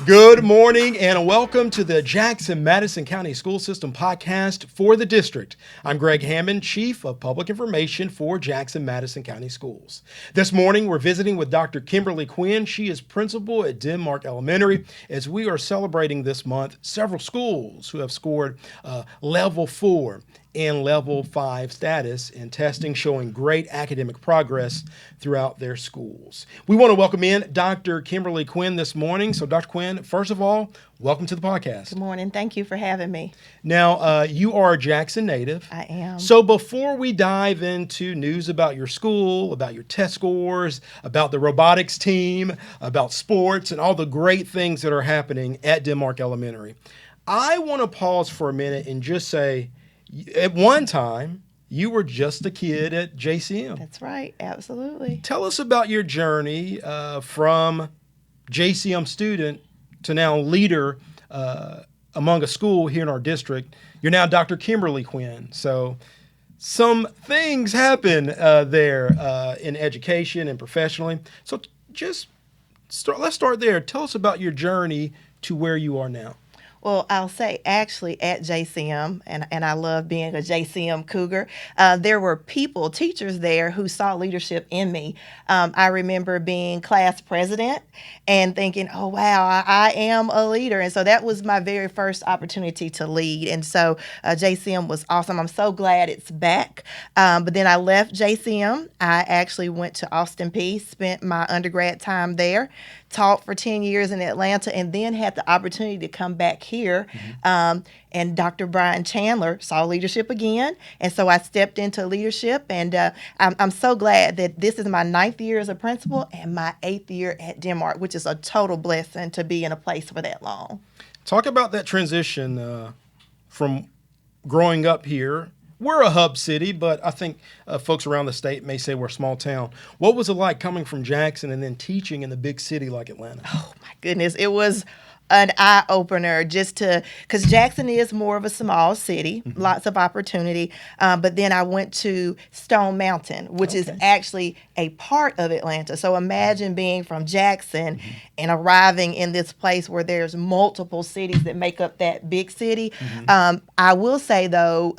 Good morning and welcome to the Jackson-Madison County School System podcast for the district. I'm Greg Hammond, Chief of Public Information for Jackson-Madison County Schools. This morning we're visiting with Dr. Kimberly Quinn. She is principal at Denmark Elementary as we are celebrating this month several schools who have scored level 4 and level 5 status in testing, showing great academic progress throughout their schools. We want to welcome in Dr. Kimberly Quinn this morning. So Dr. Quinn, first of all, welcome to the podcast. Good morning. Thank you for having me. Now, you are a Jackson native. I am. So before we dive into news about your school, about your test scores, about the robotics team, about sports, and all the great things that are happening at Denmark Elementary, I want to pause for a minute and just say, at one time, you were just a kid at JCM. That's right. Absolutely. Tell us about your journey from JCM student to now leader among a school here in our district. You're now Dr. Kimberly Quinn. So some things happen there in education and professionally. So let's start there. Tell us about your journey to where you are now. Well, I'll say actually at JCM, and I love being a JCM Cougar, there were teachers there who saw leadership in me. I remember being class president and thinking, oh, wow, I am a leader. And so that was my very first opportunity to lead. And so JCM was awesome. I'm so glad it's back. But then I left JCM. I actually went to Austin Peay, spent my undergrad time there, taught for 10 years in Atlanta, and then had the opportunity to come back here. And Dr. Brian Chandler saw leadership again. And so I stepped into leadership. And I'm so glad that this is my 9th year as a principal and my 8th year at Denmark, which is a total blessing to be in a place for that long. Talk about that transition from growing up here. We're a hub city, but I think folks around the state may say we're a small town. What was it like coming from Jackson and then teaching in the big city like Atlanta? Oh, my goodness. It was an eye-opener because Jackson is more of a small city, lots of opportunity. But then I went to Stone Mountain, which is actually a part of Atlanta. So imagine being from Jackson and arriving in this place where there's multiple cities that make up that big city. I will say, though,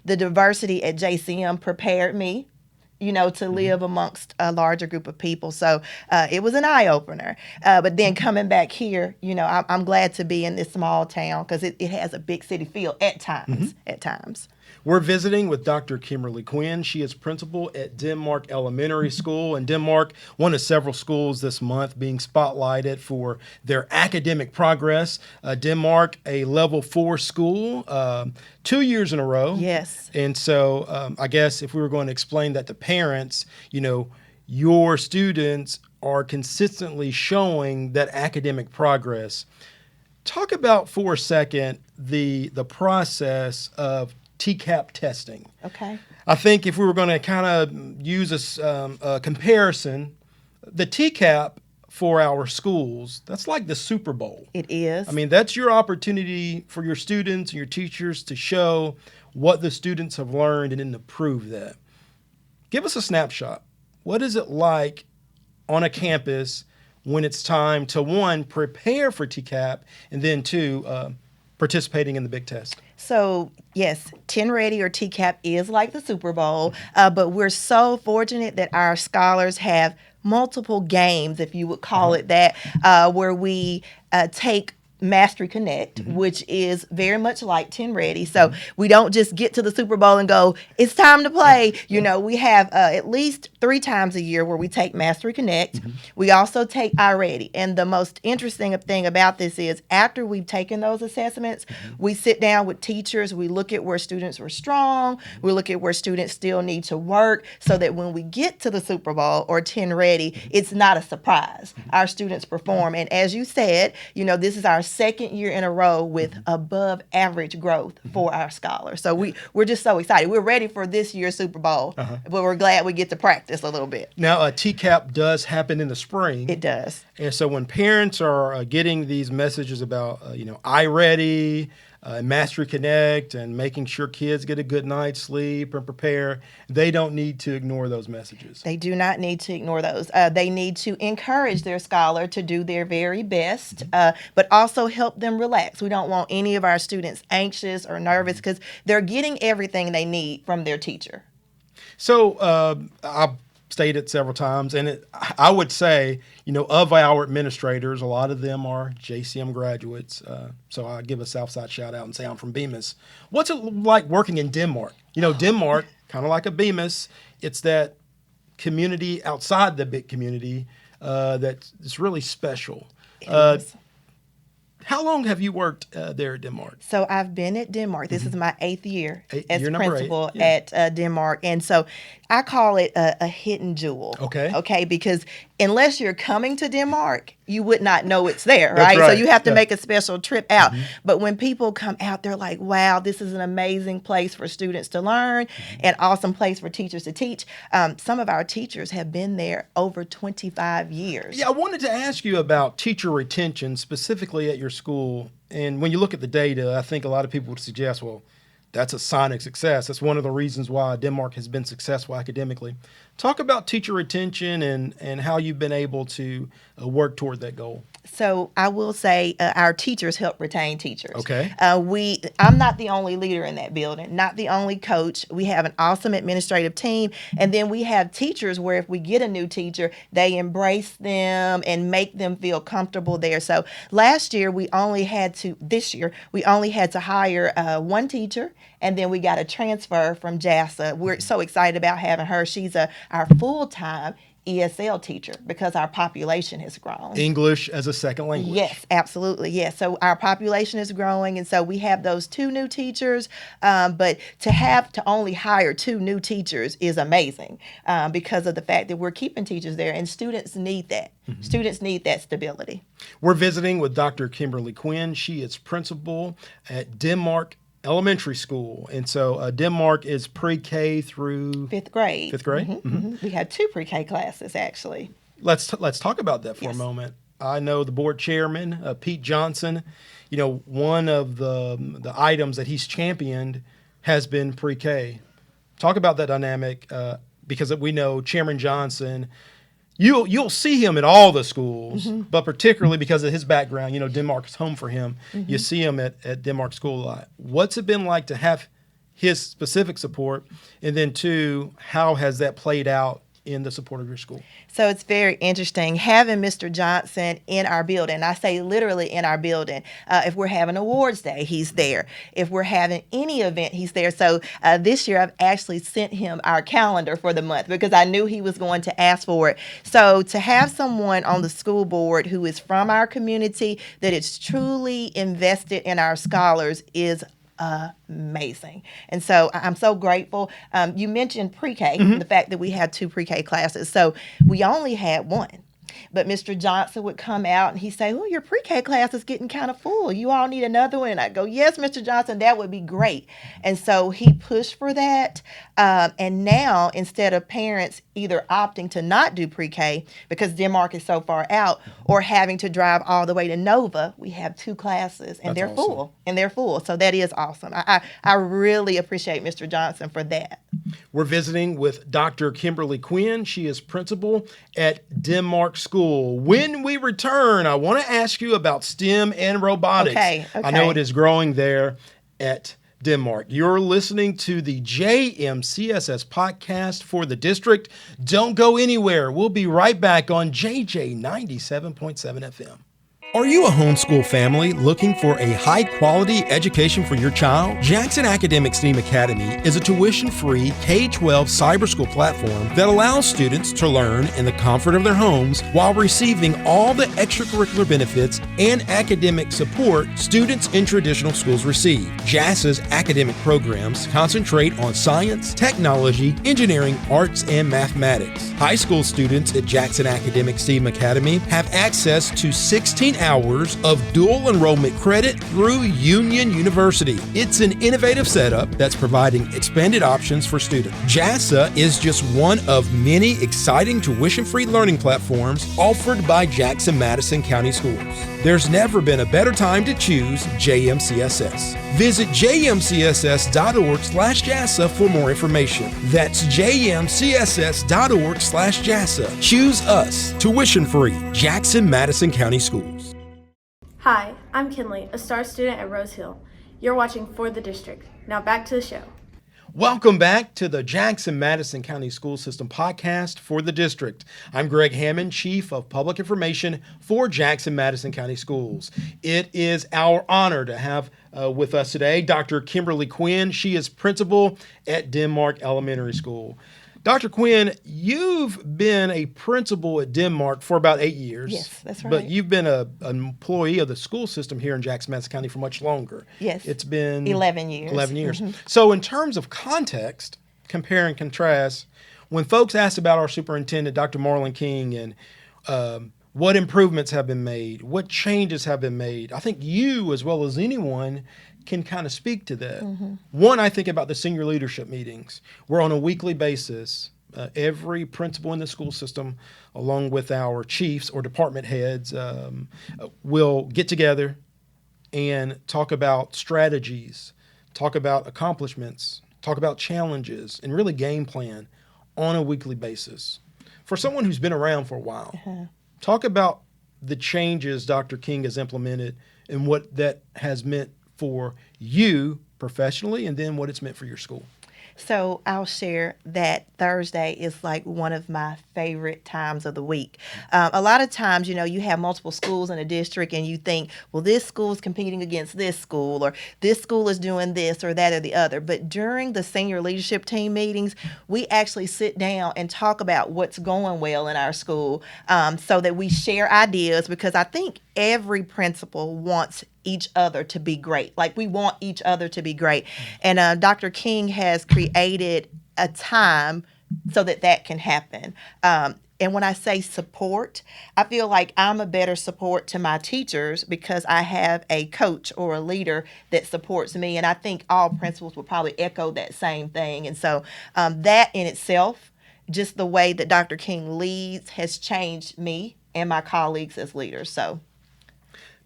the diversity at JCM prepared me to live amongst a larger group of people. So it was an eye-opener. But then coming back here, I'm glad to be in this small town because it has a big city feel at times. We're visiting with Dr. Kimberly Quinn. She is principal at Denmark Elementary School. And Denmark, one of several schools this month being spotlighted for their academic progress. Denmark, a level 4 school, 2 years in a row. Yes. And so I guess if we were going to explain that to parents, your students are consistently showing that academic progress. Talk about for a second the process of TCAP testing. Okay. I think if we were going to kind of use a comparison, the TCAP for our schools, that's like the Super Bowl. It is. I mean, that's your opportunity for your students and your teachers to show what the students have learned and then to prove that. Give us a snapshot. What is it like on a campus when it's time to, one, prepare for TCAP, and then two, participating in the big test? So, yes, 10 Ready or TCAP is like the Super Bowl, but we're so fortunate that our scholars have multiple games, if you would call it that, where we take Mastery Connect, which is very much like 10 Ready. So we don't just get to the Super Bowl and go, it's time to play. We have at least 3 times a year where we take Mastery Connect. We also take iReady. And the most interesting thing about this is after we've taken those assessments, we sit down with teachers, we look at where students were strong, we look at where students still need to work so that when we get to the Super Bowl or 10 Ready, it's not a surprise. Our students perform. And as you said, this is our second year in a row with above average growth for our scholars. So we're just so excited. We're ready for this year's Super Bowl, but we're glad we get to practice a little bit. Now, TCAP does happen in the spring. It does. And so when parents are getting these messages about, iReady, Mastery Connect and making sure kids get a good night's sleep and prepare, they don't need to ignore those messages. They do not need to ignore those. They need to encourage their scholar to do their very best, but also help them relax. We don't want any of our students anxious or nervous because they're getting everything they need from their teacher. So I've stated several times, and I would say, of our administrators, a lot of them are JCM graduates. So I give a Southside shout out and say I'm from Bemis. What's it like working in Denmark? Denmark, kind of like a Bemis, it's that community outside the big community that's really special. It is. How long have you worked there at Denmark? So I've been at Denmark. This is my 8th year as Year number principal 8. at Denmark. And so I call it a hidden jewel. Okay. Okay, because unless you're coming to Denmark, you would not know it's there, That's right? right. So you have to Yeah. make a special trip out. But when people come out, they're like, wow, this is an amazing place for students to learn, an awesome place for teachers to teach. Some of our teachers have been there over 25 years. Yeah, I wanted to ask you about teacher retention, specifically at your school. And when you look at the data, I think a lot of people would suggest, well, that's a sign of success. That's one of the reasons why Denmark has been successful academically. Talk about teacher retention and how you've been able to work toward that goal. So I will say our teachers help retain teachers. Okay. I'm not the only leader in that building, not the only coach. We have an awesome administrative team, and then we have teachers where if we get a new teacher, they embrace them and make them feel comfortable there. So this year we only had to hire one teacher, and then we got a transfer from JASA. We're so excited about having her. She's our full-time ESL teacher because our population has grown. English as a second language. Yes, absolutely. Yes. So our population is growing. And so we have those 2 new teachers. But to only hire 2 new teachers is amazing because of the fact that we're keeping teachers there and students need that. Students need that stability. We're visiting with Dr. Kimberly Quinn. She is principal at Denmark Elementary School. And so Denmark is pre-K through 5th grade. 5th grade? We have 2 pre-K classes, actually. Let's talk about that for Yes. a moment. I know the board chairman, Pete Johnson, one of the items that he's championed has been pre-K. Talk about that dynamic because we know Chairman Johnson, you'll see him at all the schools, but particularly because of his background, Denmark is home for him. You see him at Denmark School a lot. What's it been like to have his specific support? And then 2, how has that played out in the support of your school? So it's very interesting having Mr. Johnson in our building. I say literally in our building. If we're having awards day, he's there. If we're having any event, he's there. So this year I've actually sent him our calendar for the month because I knew he was going to ask for it. So to have someone on the school board who is from our community, that is truly invested in our scholars is amazing. And so I'm so grateful. You mentioned pre-K, the fact that we had 2 pre-K classes. So we only had 1. But Mr. Johnson would come out and he'd say, oh, your pre-K class is getting kind of full. You all need another one. And I'd go, yes, Mr. Johnson, that would be great. And so he pushed for that. And now, instead of parents either opting to not do pre-K because Denmark is so far out or having to drive all the way to Nova, we have 2 classes and That's they're awesome. full. And they're full. So that is awesome. I really appreciate Mr. Johnson for that. We're visiting with Dr. Kimberly Quinn. She is principal at Denmark School. When we return, I want to ask you about STEM and robotics. Okay. I know it is growing there at Denmark. You're listening to the JMCSS podcast for the district. Don't go anywhere. We'll be right back on JJ 97.7 FM. Are you a homeschool family looking for a high-quality education for your child? Jackson Academic STEAM Academy is a tuition-free K-12 cyber school platform that allows students to learn in the comfort of their homes while receiving all the extracurricular benefits and academic support students in traditional schools receive. JASA's academic programs concentrate on science, technology, engineering, arts, and mathematics. High school students at Jackson Academic STEAM Academy have access to 16 hours of dual enrollment credit through Union University. It's an innovative setup that's providing expanded options for students. JASA is just one of many exciting tuition-free learning platforms offered by Jackson Madison County Schools. There's never been a better time to choose JMCSS. Visit jmcss.org/JASA for more information. That's jmcss.org/JASA. Choose us. Tuition free. Jackson Madison County Schools. Hi, I'm Kinley, a star student at Rose Hill. You're watching For the District. Now back to the show. Welcome back to the Jackson Madison County School System podcast for the district. I'm Greg Hammond, Chief of Public Information for Jackson Madison County Schools. It is our honor to have with us today Dr. Kimberly Quinn. She is principal at Denmark Elementary School. Dr. Quinn, you've been a principal at Denmark for about 8 years. Yes, that's right. But you've been an employee of the school system here in Jackson Madison County for much longer. Yes. It's been 11 years. 11 years. So in terms of context, compare and contrast, when folks ask about our superintendent, Dr. Marlon King, and what improvements have been made, what changes have been made, I think you, as well as anyone, can kind of speak to that. One, I think about the senior leadership meetings, where on a weekly basis, every principal in the school system, along with our chiefs or department heads, will get together and talk about strategies, talk about accomplishments, talk about challenges, and really game plan on a weekly basis. For someone who's been around for a while, talk about the changes Dr. King has implemented and what that has meant for you professionally, and then what it's meant for your school. So I'll share that Thursday is like one of my favorite times of the week. A lot of times, you have multiple schools in a district and you think, well, this school is competing against this school, or this school is doing this or that or the other. But during the senior leadership team meetings, we actually sit down and talk about what's going well in our school, so that we share ideas, because I think every principal wants each other to be great. Like, we want each other to be great. And Dr. King has created a time so that can happen. And when I say support, I feel like I'm a better support to my teachers because I have a coach or a leader that supports me. And I think all principals will probably echo that same thing. And so that in itself, just the way that Dr. King leads, has changed me and my colleagues as leaders. So,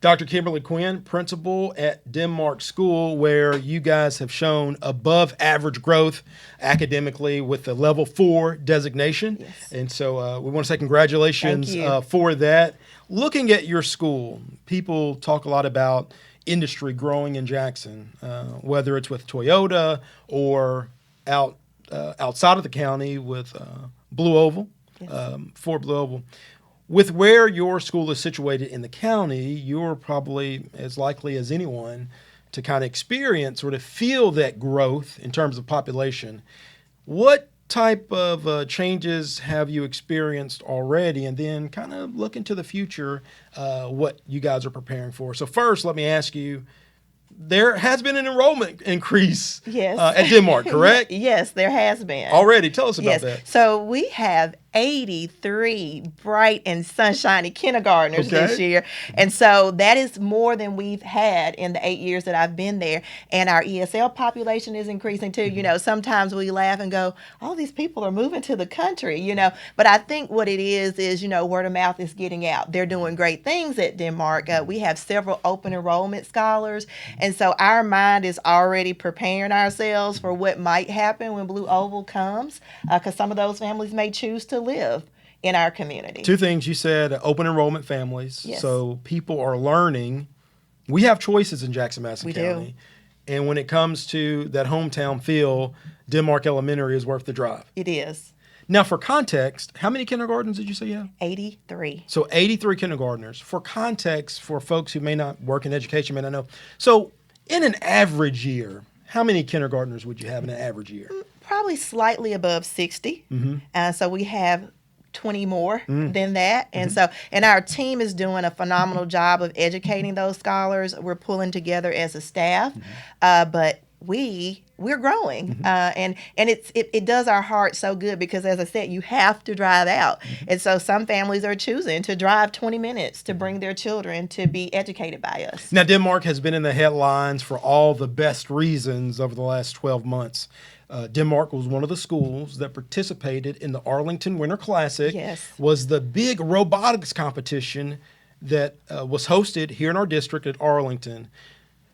Dr. Kimberly Quinn, principal at Denmark School, where you guys have shown above average growth academically with the level 4 designation. Yes. And so we want to say congratulations Thank you. For that. Looking at your school, people talk a lot about industry growing in Jackson, whether it's with Toyota or outside of the county with Blue Oval, Ford Blue Oval. With where your school is situated in the county, you're probably as likely as anyone to kind of experience or to feel that growth in terms of population. What type of changes have you experienced already? And then kind of look into the future, what you guys are preparing for. So first, let me ask you, there has been an enrollment increase at Denmark, correct? Yes, there has been. Already. Tell us about that. So we have 83 bright and sunshiny kindergartners this year. And so that is more than we've had in the 8 years that I've been there. And our ESL population is increasing too. Sometimes we laugh and go, all these people are moving to the country, But I think what it is, word of mouth is getting out. They're doing great things at Denmark. We have several open enrollment scholars. And so our mind is already preparing ourselves for what might happen when Blue Oval comes, because some of those families may choose to live in our community. Two things you said: open enrollment families. Yes. So people are learning. We have choices in Jackson Madison We County. do. And when it comes to that hometown feel, Denmark Elementary is worth the drive. It is. Now, for context, how many kindergartens did you say you have? 83. So 83 kindergartners. For context, for folks who may not work in education, may not know. So in an average year, how many kindergartners would you have in an average year? Probably slightly above 60. So we have 20 more than that. And our team is doing a phenomenal job of educating those scholars. We're pulling together as a staff, but we're growing, and it does our heart so good because, as I said, you have to drive out, and so some families are choosing to drive 20 minutes to bring their children to be educated by us. Now, Denmark has been in the headlines for all the best reasons over the last 12 months. Denmark was one of the schools that participated in the Arlington Winter Classic. Yes. Was the big robotics competition that was hosted here in our district at Arlington.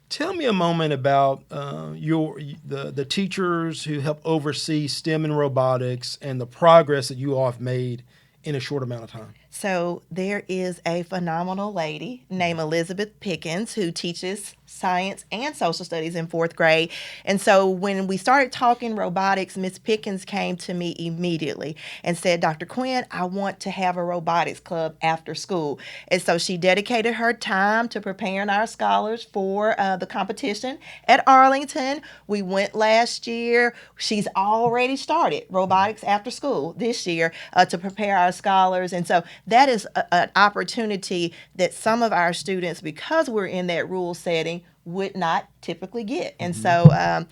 Tell me a moment about the teachers who help oversee STEM and robotics and the progress that you all have made in a short amount of time. So there is a phenomenal lady named Elizabeth Pickens who teaches science and social studies in 4th grade. And so when we started talking robotics, Miss Pickens came to me immediately and said, Dr. Quinn, I want to have a robotics club after school. And so she dedicated her time to preparing our scholars for the competition at Arlington. We went last year. She's already started robotics after school this year to prepare our scholars. And so that is an opportunity that some of our students, because we're in that rural setting, would not typically get. And so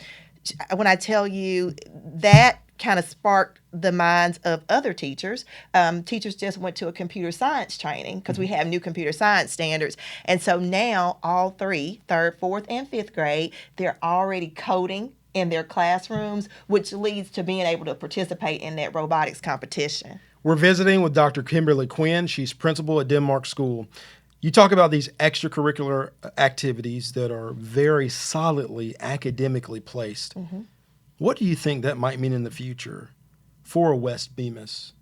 when I tell you that kind of sparked the minds of other teachers. Teachers just went to a computer science training because we have new computer science standards. And so now all 3, 3rd, 4th, and 5th grade, they're already coding in their classrooms, which leads to being able to participate in that robotics competition. We're visiting with Dr. Kimberly Quinn. She's principal at Denmark School. You talk about these extracurricular activities that are very solidly academically placed. What do you think that might mean in the future for West Bemis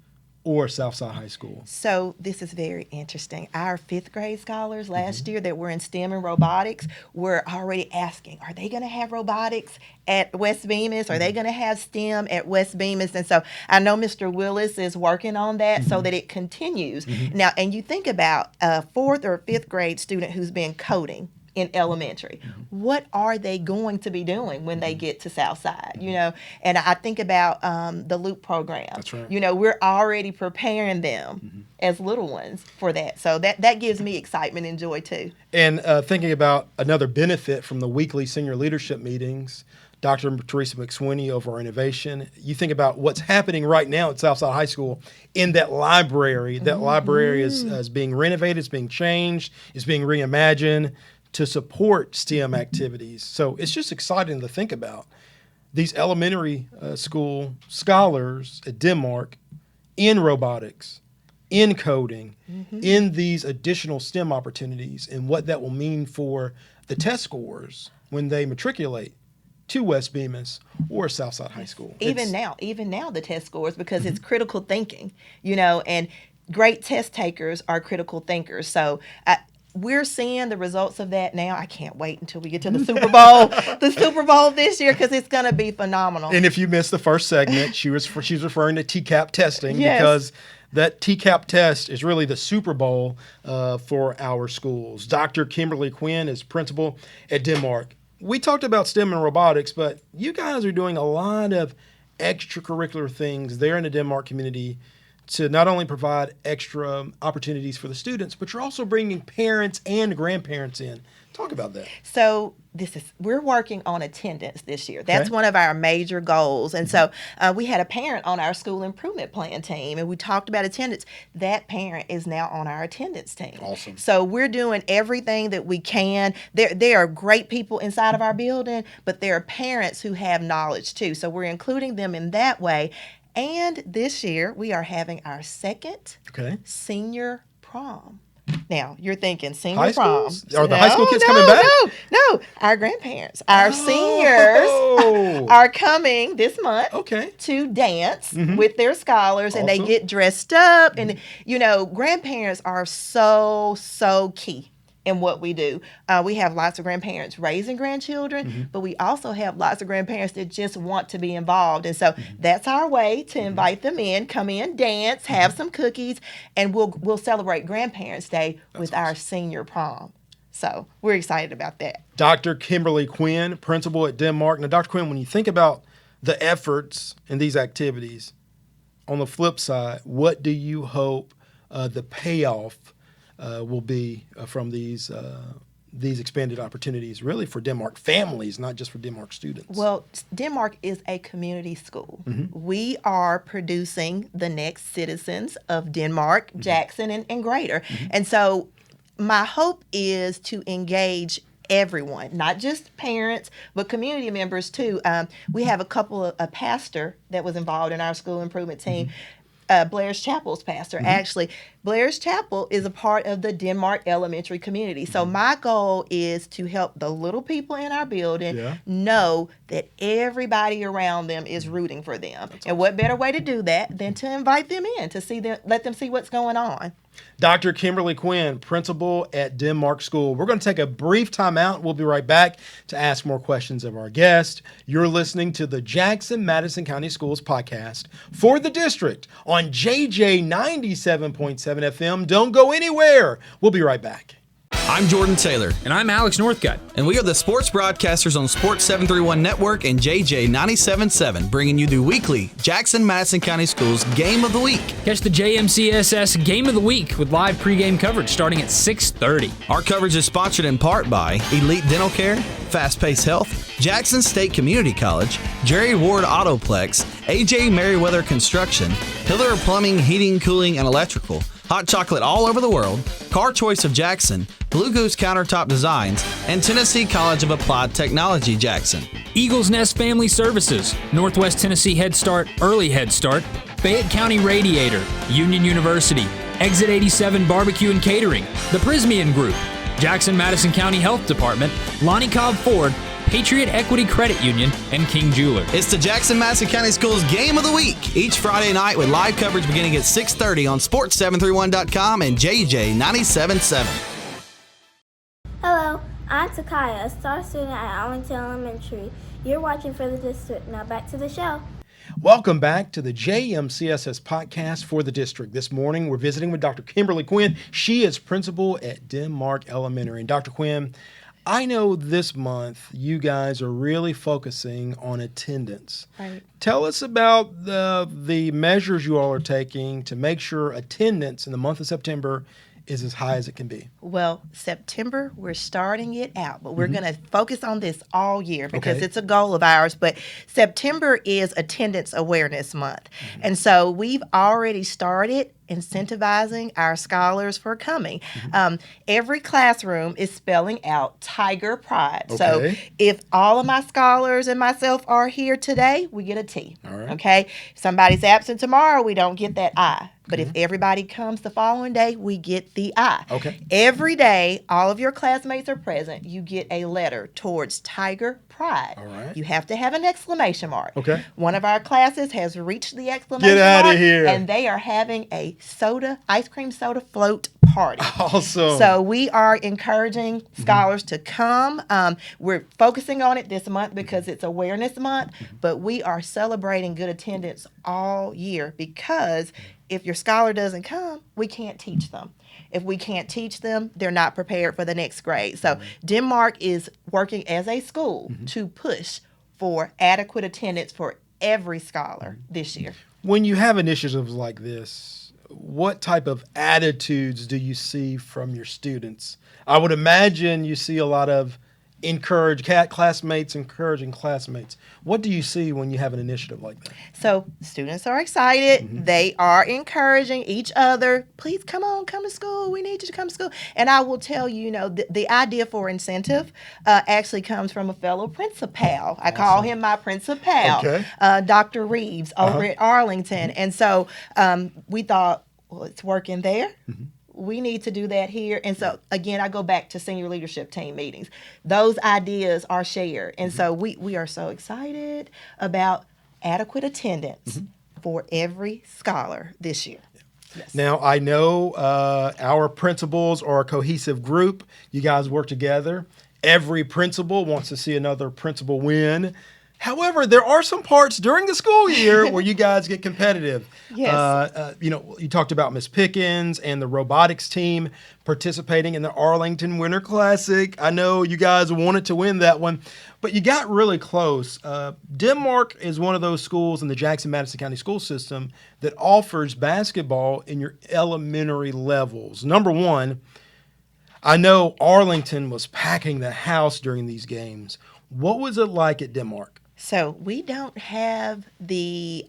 or Southside High School? So this is very interesting. Our 5th grade scholars last year that were in STEM and robotics were already asking, are they going to have robotics at West Bemis? Are they going to have STEM at West Bemis? And so I know Mr. Willis is working on that so that it continues. Now, and you think about a 4th or 5th grade student who's been coding in elementary. What are they going to be doing when they get to Southside? You know, and I think about the Loop program. That's right. You know, we're already preparing them as little ones for that. So that gives me excitement and joy too. And thinking about another benefit from the weekly senior leadership meetings, Dr. Teresa McSweeney over our innovation. You think about what's happening right now at Southside High School in that library. That library is being renovated, it's being changed, it's being reimagined to support STEM activities. So it's just exciting to think about these elementary school scholars at Denmark in robotics, in coding, in these additional STEM opportunities, and what that will mean for the test scores when they matriculate to West Bemis or Southside High School. Even now the test scores, because it's critical thinking, you know, and great test takers are critical thinkers. So we're seeing the results of that now. I can't wait until we get to the Super Bowl, this year, because it's going to be phenomenal. And if you missed the first segment, she's referring to TCAP testing because that TCAP test is really the Super Bowl for our schools. Dr. Kimberly Quinn is principal at Denmark. We talked about STEM and robotics, but you guys are doing a lot of extracurricular things there in the Denmark community to not only provide extra opportunities for the students, but you're also bringing parents and grandparents in. Talk about that. So we're working on attendance this year. That's one of our major goals. And so we had a parent on our school improvement plan team, and we talked about attendance. That parent is now on our attendance team. Awesome. So we're doing everything that we can. There are great people inside of our building, but there are parents who have knowledge too. So we're including them in that way. And this year, we are having our second senior prom. Now, you're thinking senior prom. Are the high school kids coming back? No. Our grandparents, our seniors are coming this month to dance with their scholars, and they get dressed up. And, you know, grandparents are so key in what we do. We have lots of grandparents raising grandchildren, but we also have lots of grandparents that just want to be involved. And so that's our way to invite them in, come in, dance, have some cookies, and we'll celebrate Grandparents' Day with our senior prom. So we're excited about that. Dr. Kimberly Quinn, principal at Denmark. Now, Dr. Quinn, when you think about the efforts in these activities, on the flip side, what do you hope the payoff will be from these these expanded opportunities really for Denmark families, not just for Denmark students? Well, Denmark is a community school. We are producing the next citizens of Denmark, Jackson, and greater. And so my hope is to engage everyone, not just parents, but community members too. We have a pastor that was involved in our school improvement team. Blair's Chapel's pastor. Actually, Blair's Chapel is a part of the Denmark elementary community. So my goal is to help the little people in our building know that everybody around them is rooting for them. And what better way to do that than to invite them in, to see them, let them see what's going on. Dr. Kimberly Quinn, principal at Denmark School. We're going to take a brief time out. We'll be right back to ask more questions of our guest. You're listening to the Jackson-Madison County Schools podcast for the district on JJ 97.7 FM. Don't go anywhere. We'll be right back. I'm Jordan Taylor. And I'm Alex Northcutt. And we are the sports broadcasters on Sports 731 Network and JJ 97.7, bringing you the weekly Jackson-Madison County Schools Game of the Week. Catch the JMCSS Game of the Week with live pregame coverage starting at 6:30. Our coverage is sponsored in part by Elite Dental Care, Fast Pace Health, Jackson State Community College, Jerry Ward Autoplex, AJ Merriweather Construction, Pillar Plumbing, Heating, Cooling, and Electrical, Hot Chocolate All Over the World, Car Choice of Jackson, Blue Goose Countertop Designs, and Tennessee College of Applied Technology Jackson. Eagles Nest Family Services, Northwest Tennessee Head Start, Early Head Start, Fayette County Radiator, Union University, Exit 87 Barbecue and Catering, The Prismian Group, Jackson-Madison County Health Department, Lonnie Cobb Ford, Patriot Equity Credit Union, and King Jeweler. It's the Jackson-Madison County Schools Game of the Week, each Friday night with live coverage beginning at 6:30 on Sports731.com and JJ 97.7. Hello, I'm Takaya, a star student at Arlington Elementary. You're watching For the District. Now back to the show. Welcome back to the JMCSS podcast for the district. This morning, we're visiting with Dr. Kimberly Quinn. She is principal at Denmark Elementary. And Dr. Quinn, I know this month you guys are really focusing on attendance. Right. Tell us about the measures you all are taking to make sure attendance in the month of September is as high as it can be. Well, September, we're starting it out, but we're going to focus on this all year because Okay. it's a goal of ours. But September is Attendance Awareness Month. And so we've already started incentivizing our scholars for coming. Every classroom is spelling out Tiger Pride. So Okay. if all of my scholars and myself are here today, we get a T. All right. Okay? If somebody's absent tomorrow, we don't get that I. But if everybody comes the following day, we get the I. Okay. Every day, all of your classmates are present. You get a letter towards Tiger Pride. All right. You have to have an exclamation mark. Okay. One of our classes has reached the exclamation Get outta mark, here. and they are having a ice cream soda float party. Awesome. So we are encouraging scholars to come. We're focusing on it this month because it's Awareness Month, but we are celebrating good attendance all year because if your scholar doesn't come, we can't teach them. If we can't teach them, they're not prepared for the next grade. So Denmark is working as a school to push for adequate attendance for every scholar this year. When you have initiatives like this, what type of attitudes do you see from your students? I would imagine you see a lot of classmates encouraging classmates. What do you see when you have an initiative like that? So students are excited. They are encouraging each other. Please come on, come to school. We need you to come to school. And I will tell you, the idea for incentive actually comes from a fellow principal. I call him my principal, Okay. Dr. Reeves over at Arlington. And so we thought, well, it's working there. We need to do that here. And so, again, I go back to senior leadership team meetings. Those ideas are shared. And so we are so excited about adequate attendance for every scholar this year. Yes. Now, I know our principals are a cohesive group. You guys work together. Every principal wants to see another principal win. However, there are some parts during the school year where you guys get competitive. Yes. You talked about Miss Pickens and the robotics team participating in the Arlington Winter Classic. I know you guys wanted to win that one, but you got really close. Denmark is one of those schools in the Jackson-Madison County school system that offers basketball in your elementary levels. Number one, I know Arlington was packing the house during these games. What was it like at Denmark? So we don't have the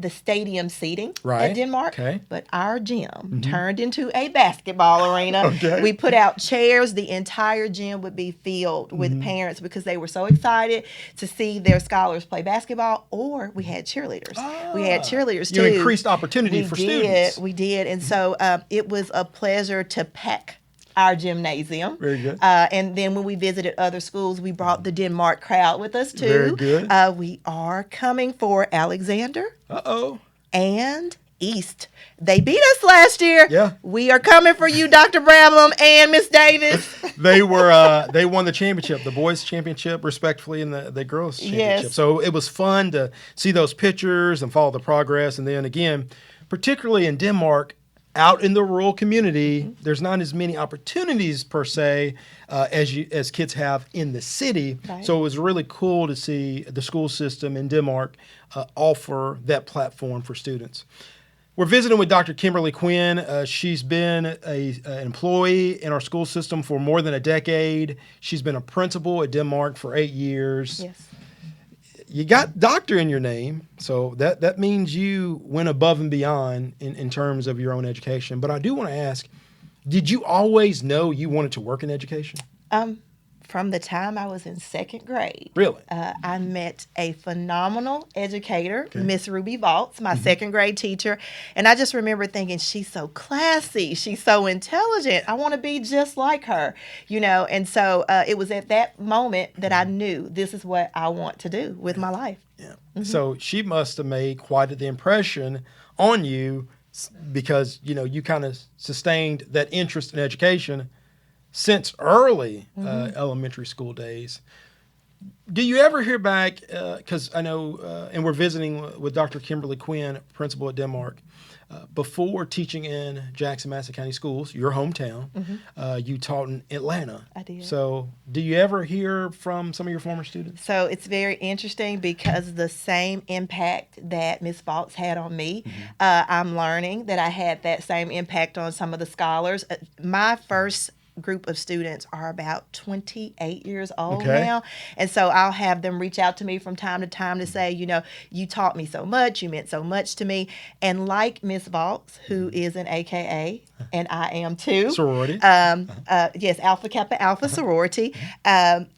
stadium seating Right. at Denmark, Okay. but our gym turned into a basketball arena. Okay. We put out chairs. The entire gym would be filled with parents because they were so excited to see their scholars play basketball. Or we had cheerleaders. We had cheerleaders You too. increased opportunity for students. We did, and so it was a pleasure to pack our gymnasium. Very good. And then when we visited other schools, we brought the Denmark crowd with us too. Very good. We are coming for Alexander Uh-oh. and East. They beat us last year. Yeah. We are coming for you, Dr. Brabham and Miss Davis. They were they won the championship, the boys championship, respectfully, and the girls championship. Yes. So it was fun to see those pictures and follow the progress. And then again, particularly in Denmark, out in the rural community, there's not as many opportunities per se as kids have in the city. Right. So it was really cool to see the school system in Denmark offer that platform for students. We're visiting with Dr. Kimberly Quinn. She's been an employee in our school system for more than a decade. She's been a principal at Denmark for 8 years. Yes. You got doctor in your name, so that means you went above and beyond in terms of your own education. But I do want to ask, did you always know you wanted to work in education? From the time I was in second grade. Really? I met a phenomenal educator, Miss Ruby Vaults, my second grade teacher. And I just remember thinking, she's so classy. She's so intelligent. I want to be just like her, you know. And so it was at that moment that I knew this is what I want to do with my life. Yeah. So she must have made quite the impression on you because, you know, you kind of sustained that interest in education since early elementary school days. Do you ever hear back, because I know, and we're visiting with Dr. Kimberly Quinn, principal at Denmark, before teaching in Jackson-Madison County Schools, your hometown, you taught in Atlanta. I did. So do you ever hear from some of your former students? So it's very interesting because the same impact that Ms. Vaults had on me, I'm learning that I had that same impact on some of the scholars. My first group of students are about 28 years old now. And so I'll have them reach out to me from time to time to say, you know, you taught me so much, you meant so much to me. And like Miss Vaults, who is an AKA, and I am too. Sorority. Yes, Alpha Kappa Alpha sorority.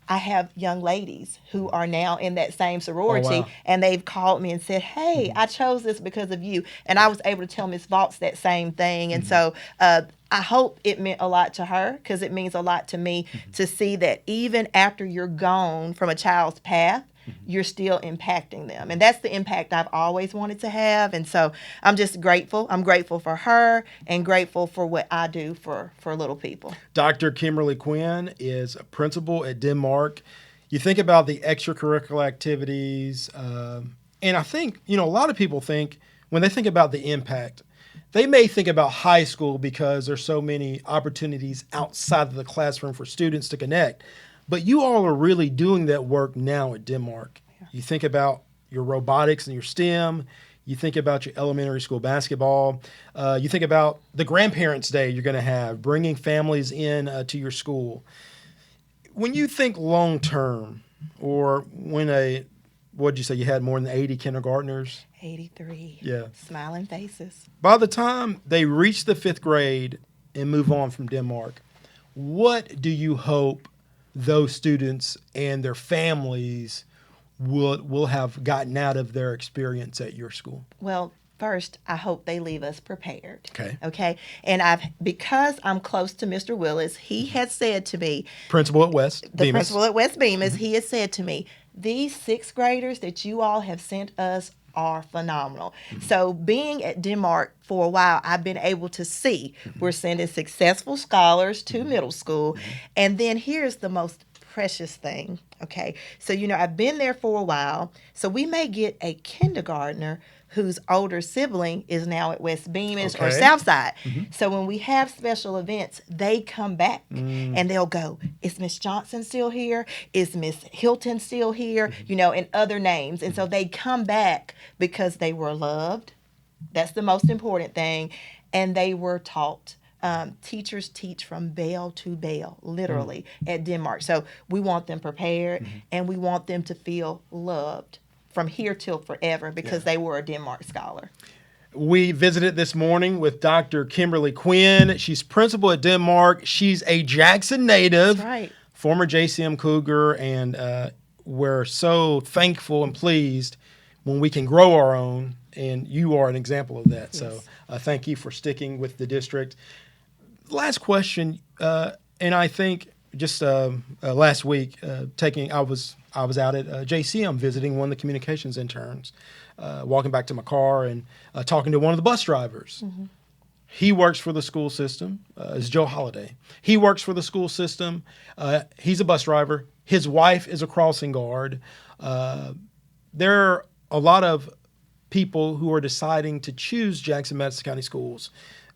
I have young ladies who are now in that same sorority, and they've called me and said, hey, I chose this because of you. And I was able to tell Miss Vaults that same thing. And so I hope it meant a lot to her because it means a lot to me to see that even after you're gone from a child's path, you're still impacting them. And that's the impact I've always wanted to have. And so I'm just grateful. I'm grateful for her and grateful for what I do for little people. Dr. Kimberly Quinn is a principal at Denmark. You think about the extracurricular activities, and I think, you know, a lot of people think, when they think about the impact, they may think about high school because there's so many opportunities outside of the classroom for students to connect. But you all are really doing that work now at Denmark. Yeah. You think about your robotics and your STEM. You think about your elementary school basketball. You think about the Grandparents' Day you're going to have, bringing families in to your school. When you think long term, or when what did you say, you had more than 80 kindergartners? 83. Yeah. Smiling faces. By the time they reach the 5th grade and move on from Denmark, what do you hope those students and their families will have gotten out of their experience at your school? Well, first, I hope they leave us prepared. Okay. And because I'm close to Mr. Willis, he had said to me, principal at West Bemis. Principal at West Bemis, he had said to me, these 6th graders that you all have sent us are phenomenal. So being at Denmark for a while, I've been able to see we're sending successful scholars to middle school. And then here's the most precious thing, okay? So, you know, I've been there for a while. So we may get a kindergartner whose older sibling is now at West Bemis or Southside. So when we have special events, they come back and they'll go, is Miss Johnson still here? Is Miss Hilton still here? You know, and other names. And so they come back because they were loved. That's the most important thing. And they were taught Teachers teach from bell to bell, literally, at Denmark. So we want them prepared, and we want them to feel loved from here till forever because they were a Denmark scholar. We visited this morning with Dr. Kimberly Quinn. She's principal at Denmark. She's a Jackson native, That's right. former JCM Cougar, and we're so thankful and pleased when we can grow our own, and you are an example of that. Yes. So thank you for sticking with the district. Last question, and I think just last week, I was out at JCM visiting one of the communications interns, walking back to my car and talking to one of the bus drivers. He works for the school system. It's Joe Holliday. He works for the school system. He's a bus driver. His wife is a crossing guard. There are a lot of people who are deciding to choose Jackson-Madison County Schools,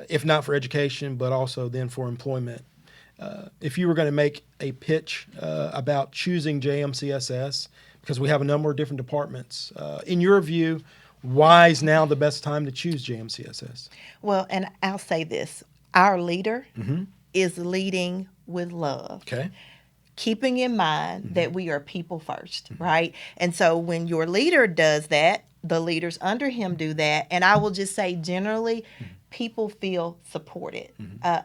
if not for education, but also then for employment. If you were going to make a pitch about choosing JMCSS, because we have a number of different departments, in your view, why is now the best time to choose JMCSS? Well, and I'll say this. Our leader is leading with love. Okay. Keeping in mind that we are people first, right? And so when your leader does that, the leaders under him do that. And I will just say generally, people feel supported,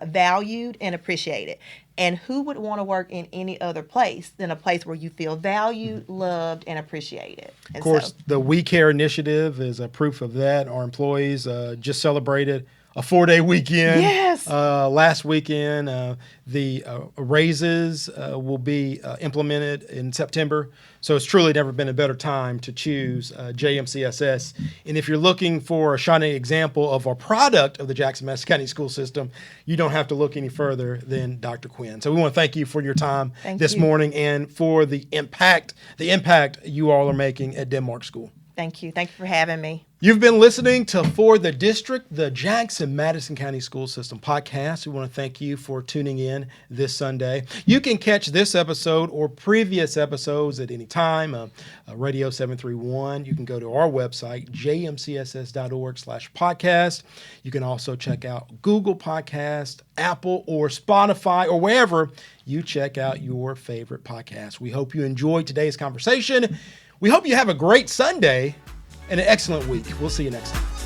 valued, and appreciated. And who would want to work in any other place than a place where you feel valued, loved, and appreciated? And Of course, the We Care initiative is a proof of that. Our employees just celebrated a 4-day weekend. Yes. Last weekend, the raises will be implemented in September. So it's truly never been a better time to choose JMCSS. And if you're looking for a shining example of a product of the Jackson-Madison County school system, you don't have to look any further than Dr. Quinn. So we want to thank you for your time this morning and for the impact you all are making at Denmark School. Thank you. Thank you for having me. You've been listening to For the District, the Jackson-Madison County School System podcast. We want to thank you for tuning in this Sunday. You can catch this episode or previous episodes at any time. Radio 731. You can go to our website, jmcss.org/podcast. You can also check out Google Podcast, Apple, or Spotify, or wherever you check out your favorite podcast. We hope you enjoyed today's conversation. We hope you have a great Sunday and an excellent week. We'll see you next time.